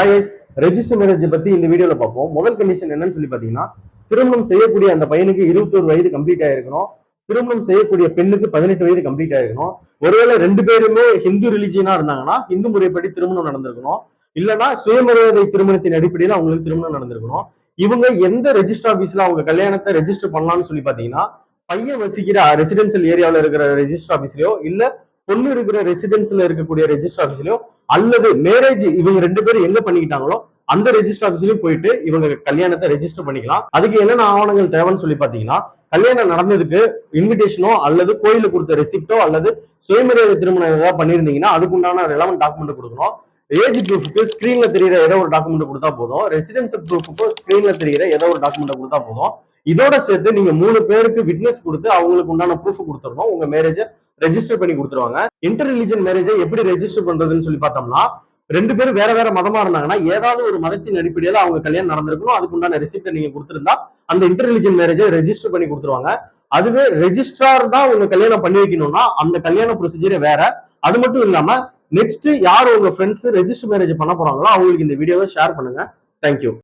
Hi register marriage பத்தி இந்த வீடியோல பார்ப்போம். முதல் கண்டிஷன் என்னன்னு சொல்லி பாத்தீங்கன்னா, திருமணம் செய்யக்கூடிய அந்த பையனுக்கு 21 வயது கம்ப்ளீட் ஆயிருக்கணும். திருமணம் செய்யக்கூடிய பெண்ணுக்கு 18 வயது கம்ப்ளீட் ஆயிருக்கணும். ஒருவேளை ரெண்டு பேருமே ஹிந்து ரிலிஜியனா இருந்தாங்கன்னா இந்து முறைப்படி திருமணம் நடந்திருக்கணும். இல்லைன்னா சுயமரியாதை திருமணத்தின் அடிப்படையில் அவங்களுக்கு திருமணம் நடந்திருக்கணும். இவங்க எந்த ரெஜிஸ்டர் ஆபீஸ்ல அவங்க கல்யாணத்தை ரெஜிஸ்டர் பண்ணலாம்னு சொல்லி பாத்தீங்கன்னா, பையன் வசிக்கிற ரெசிடென்சியல் ஏரியாவில் இருக்கிற ரெஜிஸ்டர் ஆபீஸ்லயோ இல்ல பொண்ணு இருக்கிற ரெசிடென்ஸ்ல இருக்கக்கூடிய ரெஜிஸ்டர் ஆபீஸ்லயோ அல்லது மேரேஜ் இவங்க ரெண்டு பேரும் எங்க பண்ணிக்கிட்டாங்களோ அந்த ரெஜிஸ்டர் ஆபீஸ்லயும் போயிட்டு இவங்க கல்யாணத்தை ரெஜிஸ்டர் பண்ணிக்கலாம். அதுக்கு என்னென்ன ஆவணங்கள் தேவைன்னு சொல்லி பாத்தீங்கன்னா, கல்யாணம் நடந்ததுக்கு இன்விடேஷனோ அல்லது கோயிலுக்கு கொடுத்த ரெசிப்டோ அல்லது சுயமரியாதை திருமணம் ஏதாவது பண்ணியிருந்தீங்கன்னா அதுக்குண்டான ரெலவென்ட் டாக்குமெண்ட் கொடுக்கணும். ஏஜ் ப்ரூஃபுக்கு ஸ்கிரீன்ல தெரியுற ஏதோ ஒரு டாக்குமெண்ட் கொடுத்தா போதும். ரெசிடென்ஸ் ப்ரூஃபுக்கு ஸ்கிரீன்ல தெரியுற ஏதோ ஒரு டாக்குமெண்ட் கொடுத்தா போதும். இதோட சேர்த்து நீங்க 3 பேருக்கு விட்னஸ் கொடுத்து அவங்களுக்கு உண்டான ப்ரூஃப் கொடுத்துடணும். உங்க மேரேஜை ரெஜிஸ்டர் பண்ணி கொடுத்துருவாங்க. இன்டர் ரிலிஜன் மேரேஜை எப்படி ரெஜிஸ்டர் பண்றதுன்னு சொல்லி பார்த்தோம்னா, ரெண்டு பேரும் வேற வேற மதமா இருந்தாங்கன்னா ஏதாவது ஒரு மதத்தின் அடிப்படையில அவங்க கல்யாணம் நடந்திருக்கணும். அதுக்கு உண்டான ரெசிப்ட் நீங்க கொடுத்திருந்தா அந்த இன்டர் ரிலிஜன் மேரேஜை ரெஜிஸ்டர் பண்ணி கொடுத்துருவாங்க. அதுவே ரெஜிஸ்ட்ரார் தான் உங்க கல்யாணம் பண்ணி வைக்கணும்னா அந்த கல்யாண ப்ரொசீஜரே வேற. அது மட்டும் இல்லாம நெக்ஸ்ட் யார் உங்க ஃப்ரெண்ட்ஸ் ரெஜிஸ்டர் மேரேஜ் பண்ண போறாங்களோ அவங்களுக்கு இந்த வீடியோவை ஷேர் பண்ணுங்க. தேங்க்யூ.